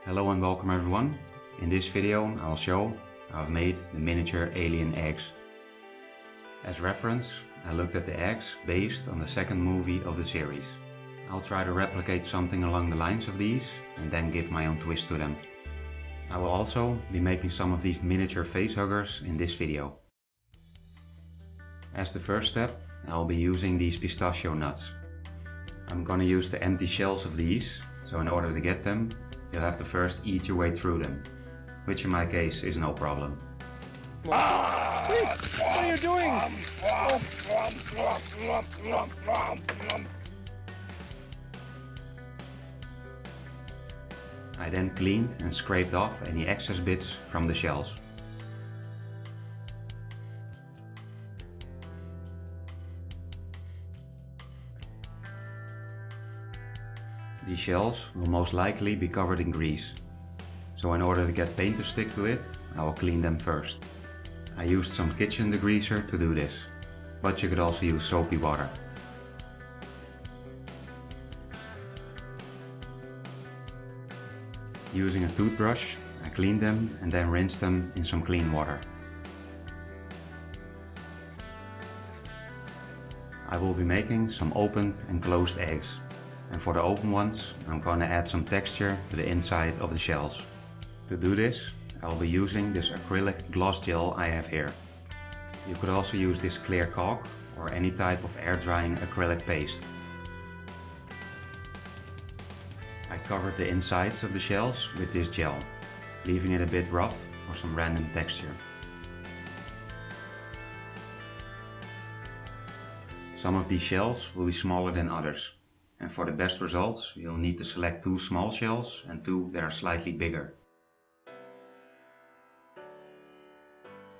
Hello and welcome everyone. In this video I'll show how I've made the miniature alien eggs. As reference, I looked at the eggs based on the second movie of the series. I'll try to replicate something along the lines of these and then give my own twist to them. I will also be making some of these miniature facehuggers in this video. As the first step, I'll be using these pistachio nuts. I'm gonna use the empty shells of these, so in order to get them, you'll have to first eat your way through them, which in my case is no problem. Ah! Wait, what are you doing? I then cleaned and scraped off any excess bits from the shells. These shells will most likely be covered in grease, so in order to get paint to stick to it, I will clean them first. I used some kitchen degreaser to do this, but you could also use soapy water. Using a toothbrush, I cleaned them and then rinsed them in some clean water. I will be making some opened and closed eggs. And for the open ones, I'm gonna add some texture to the inside of the shells. To do this, I'll be using this acrylic gloss gel I have here. You could also use this clear caulk or any type of air drying acrylic paste. I covered the insides of the shells with this gel, leaving it a bit rough for some random texture. Some of these shells will be smaller than others. And for the best results, you'll need to select 2 small shells and 2 that are slightly bigger.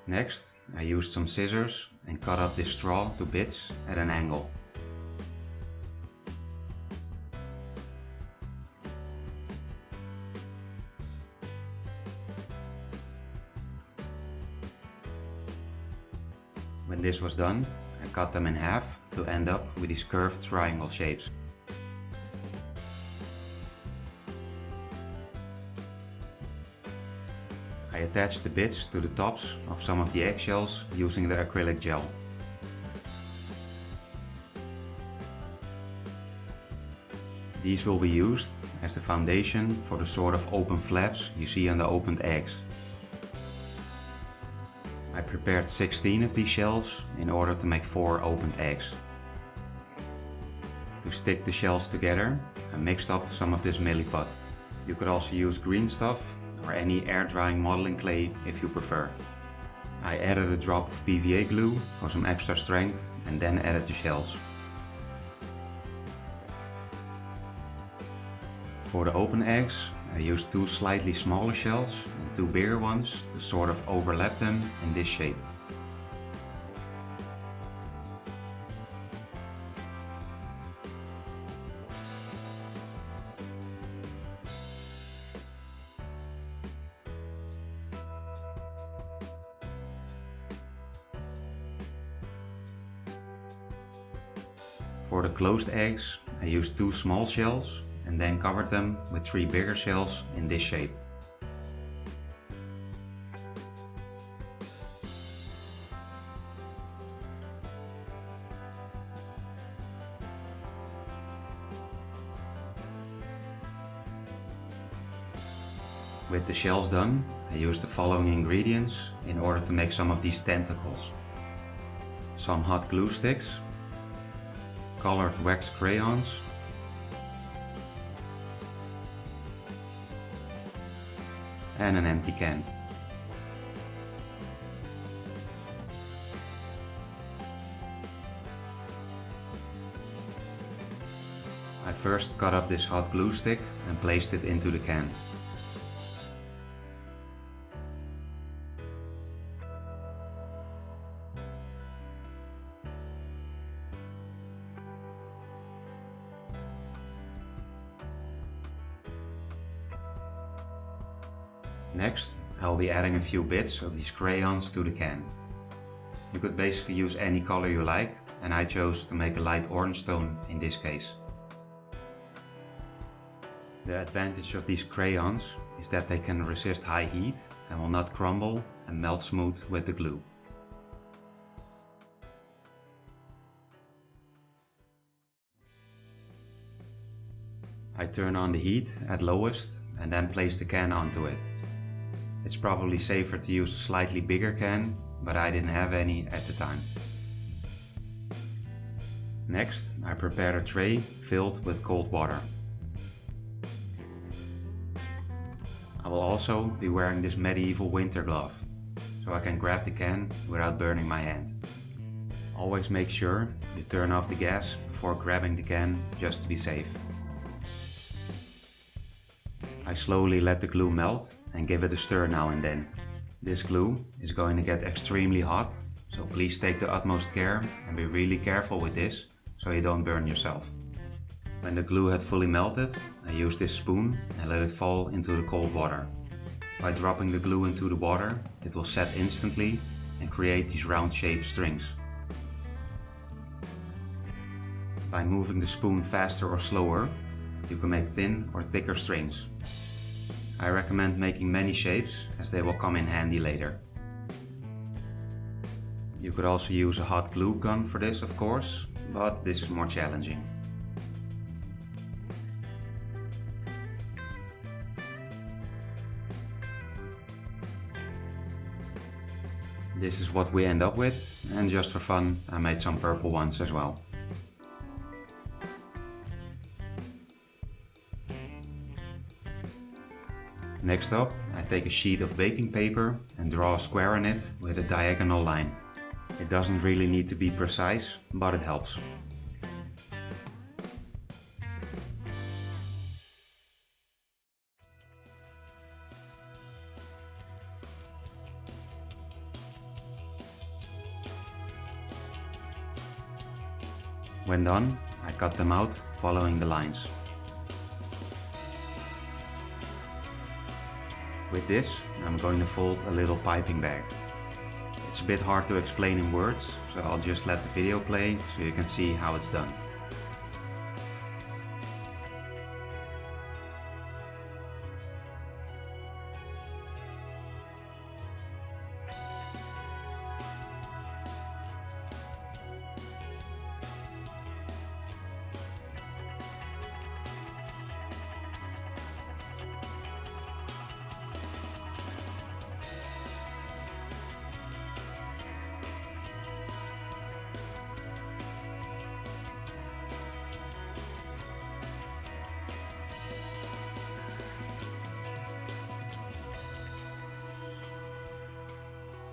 Next, I used some scissors and cut up this straw to bits at an angle. When this was done, I cut them in half to end up with these curved triangle shapes. I attached the bits to the tops of some of the eggshells using the acrylic gel. These will be used as the foundation for the sort of open flaps you see on the opened eggs. I prepared 16 of these shells in order to make 4 opened eggs. To stick the shells together, I mixed up some of this milliput. You could also use green stuff or any air drying modeling clay if you prefer. I added a drop of PVA glue for some extra strength and then added the shells. For the open eggs, I used 2 slightly smaller shells and 2 bigger ones to sort of overlap them in this shape. For the closed eggs, I used 2 small shells and then covered them with 3 bigger shells in this shape. With the shells done, I used the following ingredients in order to make some of these tentacles. Some hot glue sticks, colored wax crayons, and an empty can. I first cut up this hot glue stick and placed it into the can. Next, I'll be adding a few bits of these crayons to the can. You could basically use any color you like, and I chose to make a light orange tone in this case. The advantage of these crayons is that they can resist high heat and will not crumble and melt smooth with the glue. I turn on the heat at lowest and then place the can onto it. It's probably safer to use a slightly bigger can, but I didn't have any at the time. Next, I prepared a tray filled with cold water. I will also be wearing this medieval winter glove, so I can grab the can without burning my hand. Always make sure you turn off the gas before grabbing the can, just to be safe. I slowly let the glue melt and give it a stir now and then. This glue is going to get extremely hot, so please take the utmost care and be really careful with this so you don't burn yourself. When the glue had fully melted, I used this spoon and let it fall into the cold water. By dropping the glue into the water, it will set instantly and create these round shaped strings. By moving the spoon faster or slower, you can make thin or thicker strings. I recommend making many shapes as they will come in handy later. You could also use a hot glue gun for this, of course, but this is more challenging. This is what we end up with, and just for fun I made some purple ones as well. Next up, I take a sheet of baking paper and draw a square on it with a diagonal line. It doesn't really need to be precise, but it helps. When done, I cut them out following the lines. With this, I'm going to fold a little piping bag. It's a bit hard to explain in words, so I'll just let the video play so you can see how it's done.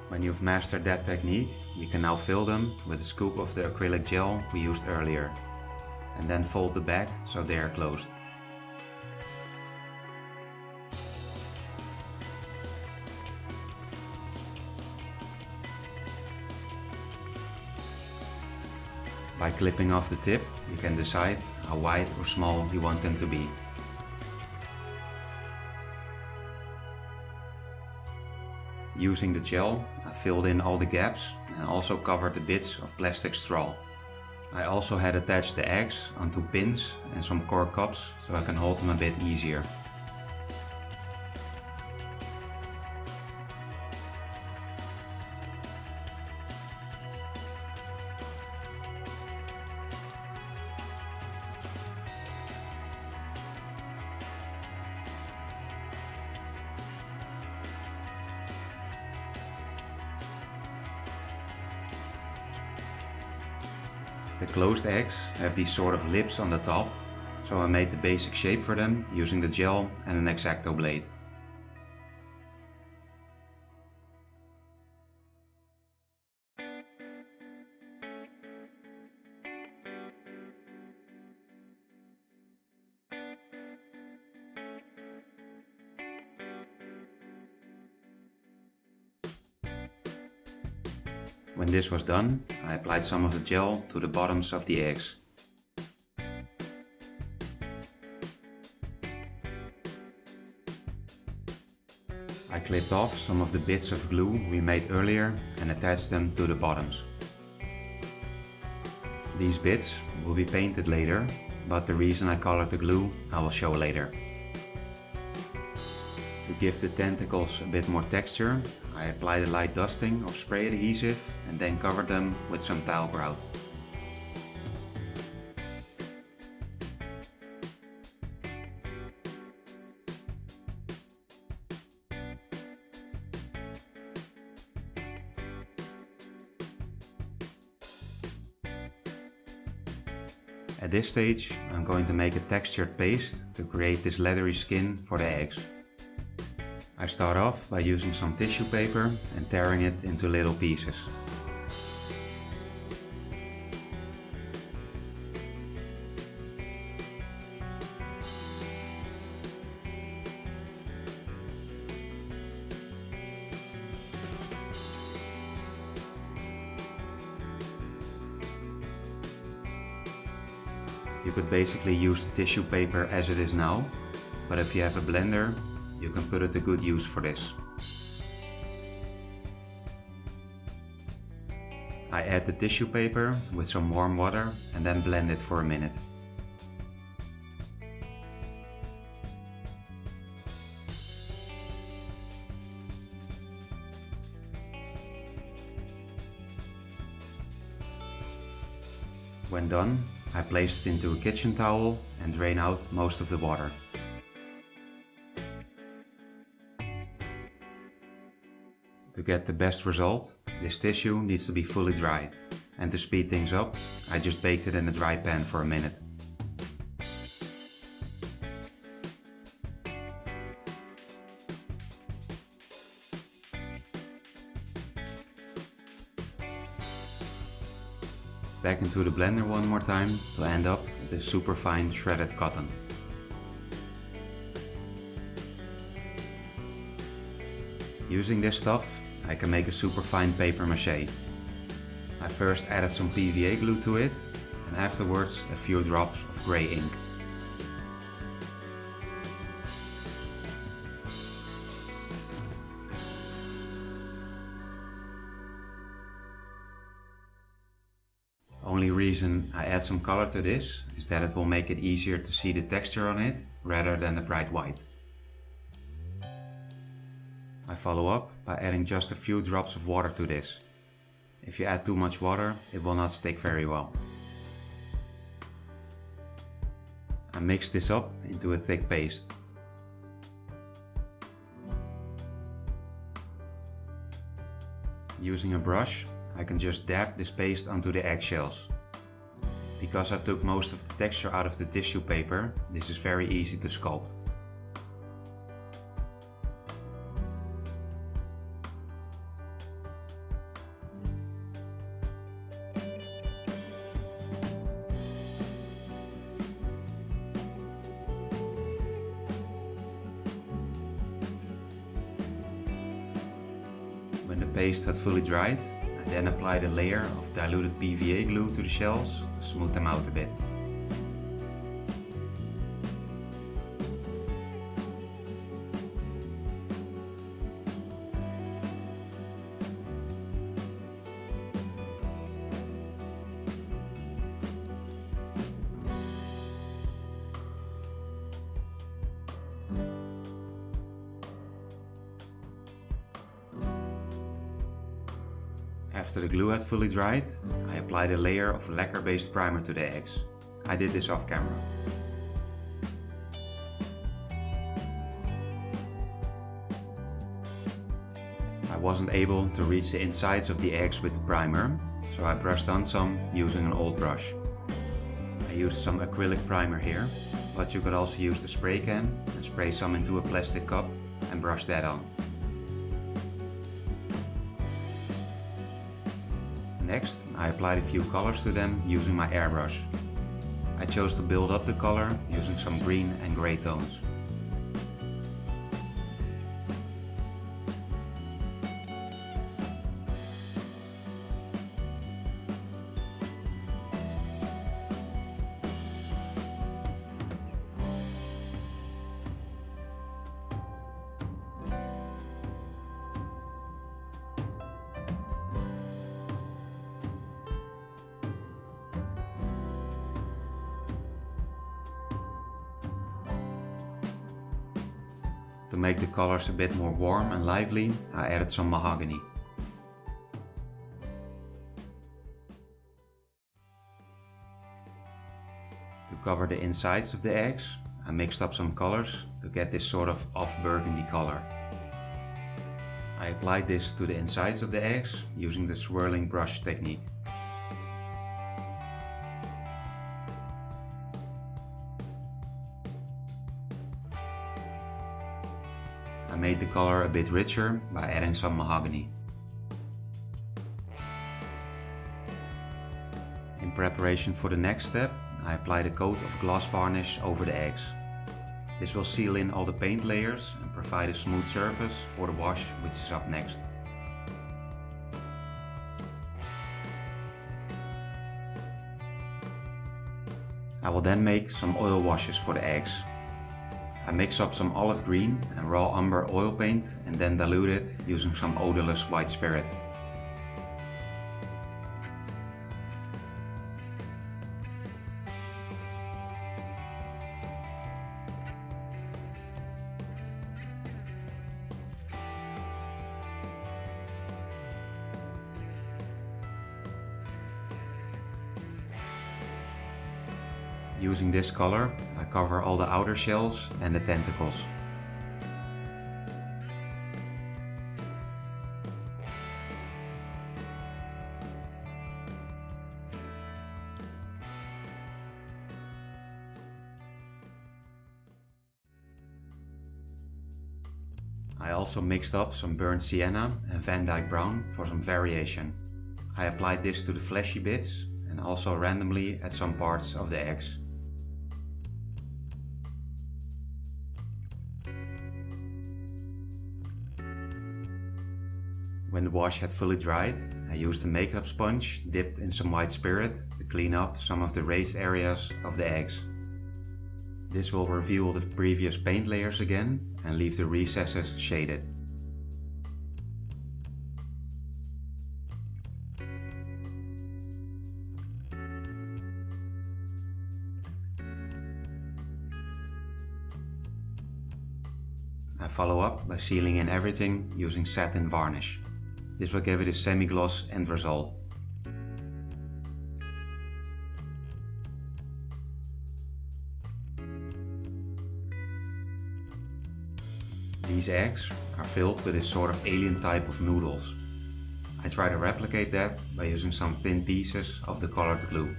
When you've mastered that technique, you can now fill them with a scoop of the acrylic gel we used earlier, and then fold the bag so they are closed. By clipping off the tip, you can decide how wide or small you want them to be. Using the gel, I filled in all the gaps and also covered the bits of plastic straw. I also had attached the eggs onto pins and some cork cups so I can hold them a bit easier. The closed eggs have these sort of lips on the top, so I made the basic shape for them using the gel and an X-Acto blade. When this was done, I applied some of the gel to the bottoms of the eggs. I clipped off some of the bits of glue we made earlier and attached them to the bottoms. These bits will be painted later, but the reason I colored the glue I will show later. To give the tentacles a bit more texture, I applied a light dusting of spray adhesive and then covered them with some tile grout. At this stage, I'm going to make a textured paste to create this leathery skin for the eggs. I start off by using some tissue paper and tearing it into little pieces. You could basically use the tissue paper as it is now, but if you have a blender, you can put it to good use for this. I add the tissue paper with some warm water and then blend it for a minute. When done, I place it into a kitchen towel and drain out most of the water. To get the best result, this tissue needs to be fully dry, and to speed things up, I just baked it in a dry pan for a minute. Back into the blender one more time to end up with a super fine shredded cotton. Using this stuff, I can make a super fine paper mache. I first added some PVA glue to it and afterwards a few drops of grey ink. Only reason I add some color to this is that it will make it easier to see the texture on it rather than the bright white. I follow up by adding just a few drops of water to this. If you add too much water, it will not stick very well. I mix this up into a thick paste. Using a brush, I can just dab this paste onto the eggshells. Because I took most of the texture out of the tissue paper, this is very easy to sculpt. When the paste had fully dried, I then applied a layer of diluted PVA glue to the shells to smooth them out a bit. After the glue had fully dried, I applied a layer of lacquer-based primer to the eggs. I did this off camera. I wasn't able to reach the insides of the eggs with the primer, so I brushed on some using an old brush. I used some acrylic primer here, but you could also use the spray can and spray some into a plastic cup and brush that on. Next, I applied a few colors to them using my airbrush. I chose to build up the color using some green and grey tones. To make the colors a bit more warm and lively, I added some mahogany. To cover the insides of the eggs, I mixed up some colors to get this sort of off-burgundy color. I applied this to the insides of the eggs using the swirling brush technique. I made the color a bit richer by adding some mahogany. In preparation for the next step, I applied a coat of gloss varnish over the eggs. This will seal in all the paint layers and provide a smooth surface for the wash, which is up next. I will then make some oil washes for the eggs. I mix up some olive green and raw umber oil paint and then dilute it using some odorless white spirit. Using this color, I cover all the outer shells and the tentacles. I also mixed up some burnt sienna and Van Dyke brown for some variation. I applied this to the fleshy bits and also randomly at some parts of the eggs. When the wash had fully dried, I used a makeup sponge dipped in some white spirit to clean up some of the raised areas of the eggs. This will reveal the previous paint layers again and leave the recesses shaded. I follow up by sealing in everything using satin varnish. This will give it a semi-gloss end result. These eggs are filled with this sort of alien type of noodles. I try to replicate that by using some thin pieces of the colored glue.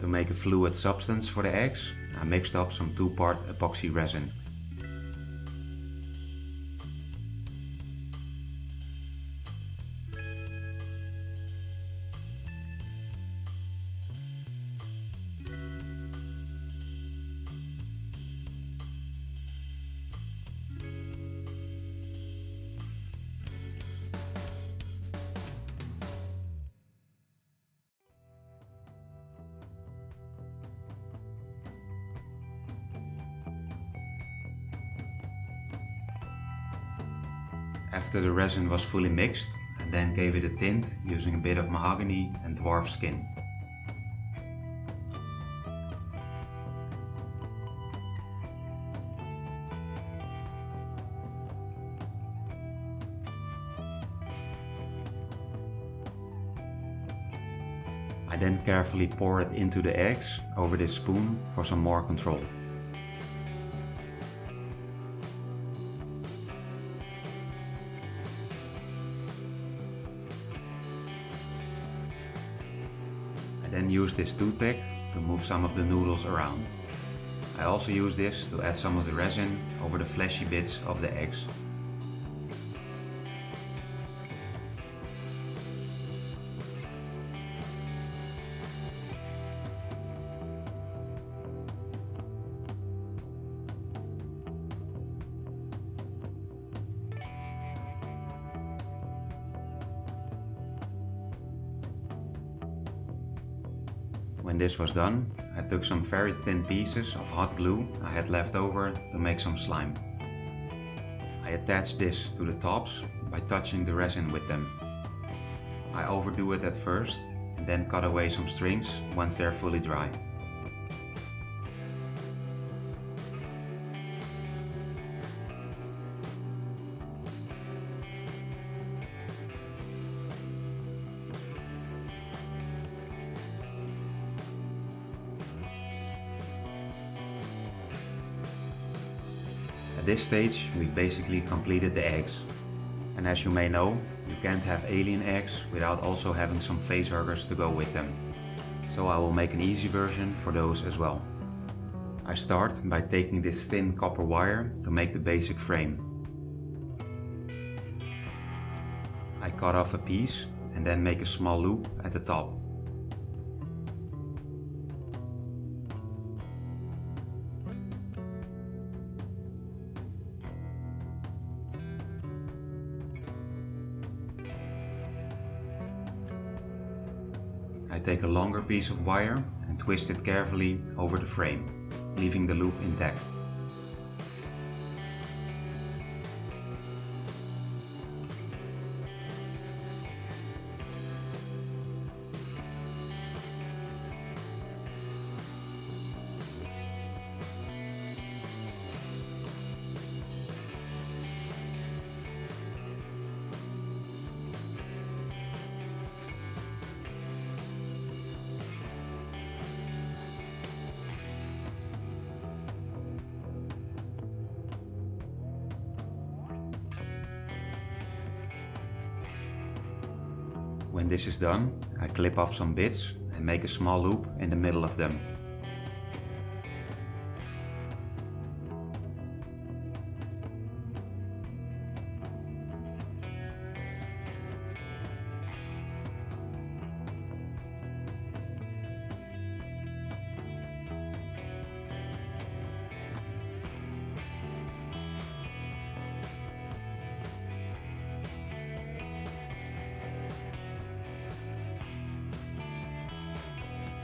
To make a fluid substance for the eggs, I mixed up some 2-part epoxy resin. After the resin was fully mixed, I then gave it a tint using a bit of mahogany and dwarf skin. I then carefully pour it into the eggs over this spoon for some more control. Then use this toothpick to move some of the noodles around. I also use this to add some of the resin over the fleshy bits of the eggs. When this was done, I took some very thin pieces of hot glue I had left over to make some slime. I attached this to the tops by touching the resin with them. I overdo it at first and then cut away some strings once they are fully dry. At this stage, we've basically completed the eggs. And as you may know, you can't have alien eggs without also having some facehuggers to go with them. So I will make an easy version for those as well. I start by taking this thin copper wire to make the basic frame. I cut off a piece and then make a small loop at the top. I take a longer piece of wire and twist it carefully over the frame, leaving the loop intact. When this is done, I clip off some bits and make a small loop in the middle of them.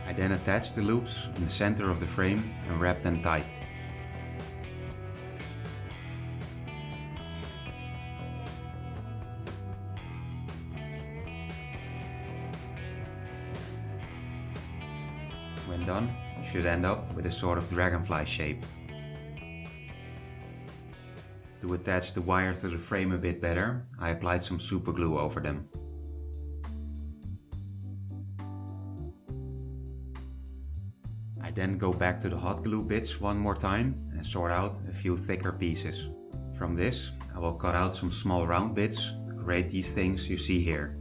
I then attach the loops in the center of the frame and wrap them tight. When done, you should end up with a sort of dragonfly shape. To attach the wire to the frame a bit better, I applied some super glue over them. I then go back to the hot glue bits one more time and sort out a few thicker pieces. From this, I will cut out some small round bits to create these things you see here.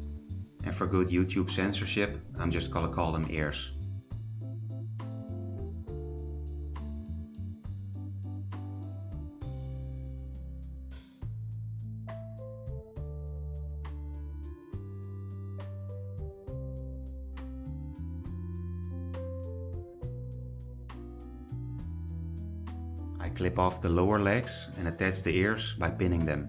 And for good YouTube censorship, I'm just gonna call them ears. I clip off the lower legs and attach the ears by pinning them.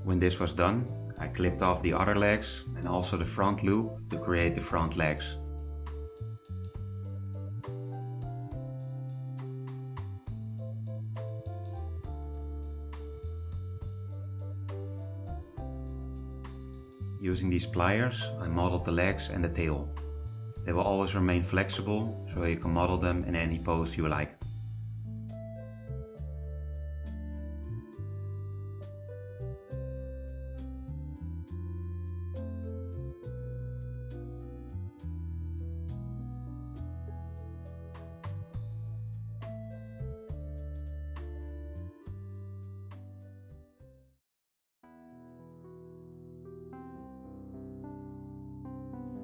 When this was done, I clipped off the other legs and also the front loop to create the front legs. Using these pliers, I modeled the legs and the tail. They will always remain flexible, so you can model them in any pose you like.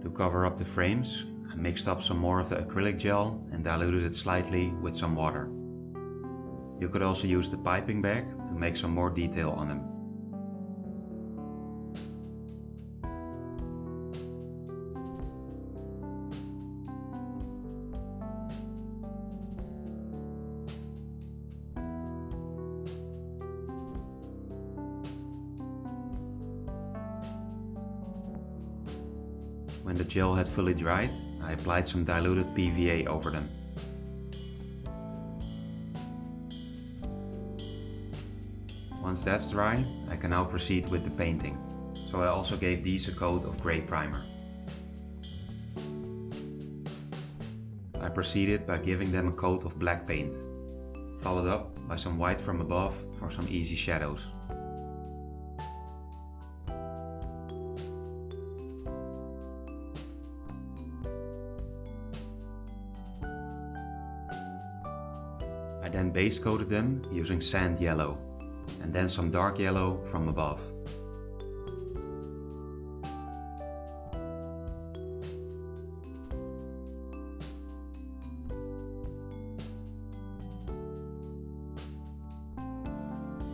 To cover up the frames, I mixed up some more of the acrylic gel and diluted it slightly with some water. You could also use the piping bag to make some more detail on them. When the gel had fully dried, I applied some diluted PVA over them. Once that's dry, I can now proceed with the painting. So I also gave these a coat of grey primer. I proceeded by giving them a coat of black paint, followed up by some white from above for some easy shadows. I then base coated them using sand yellow, and then some dark yellow from above.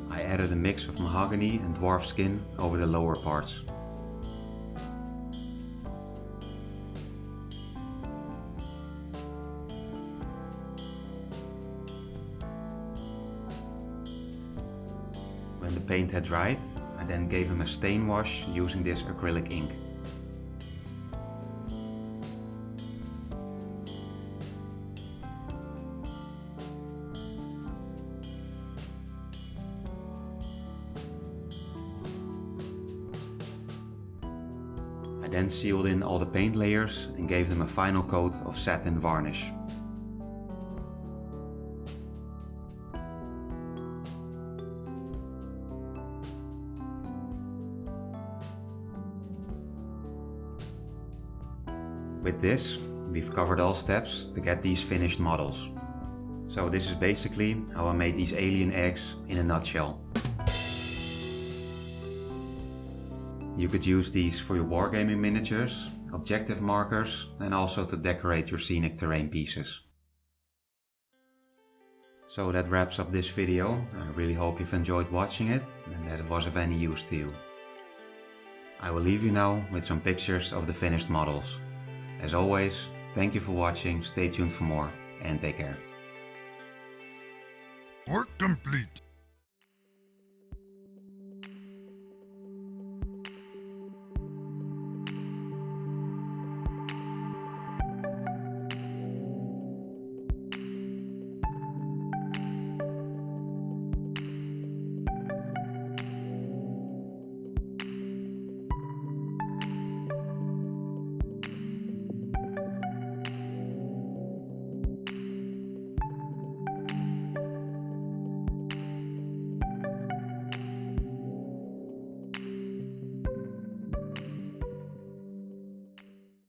I added a mix of mahogany and dwarf skin over the lower parts. When the paint had dried, I then gave him a stain wash using this acrylic ink. I then sealed in all the paint layers and gave them a final coat of satin varnish. With this, we've covered all steps to get these finished models. So this is basically how I made these alien eggs in a nutshell. You could use these for your wargaming miniatures, objective markers, and also to decorate your scenic terrain pieces. So that wraps up this video. I really hope you've enjoyed watching it and that it was of any use to you. I will leave you now with some pictures of the finished models. As always, thank you for watching, stay tuned for more, and take care. Work complete.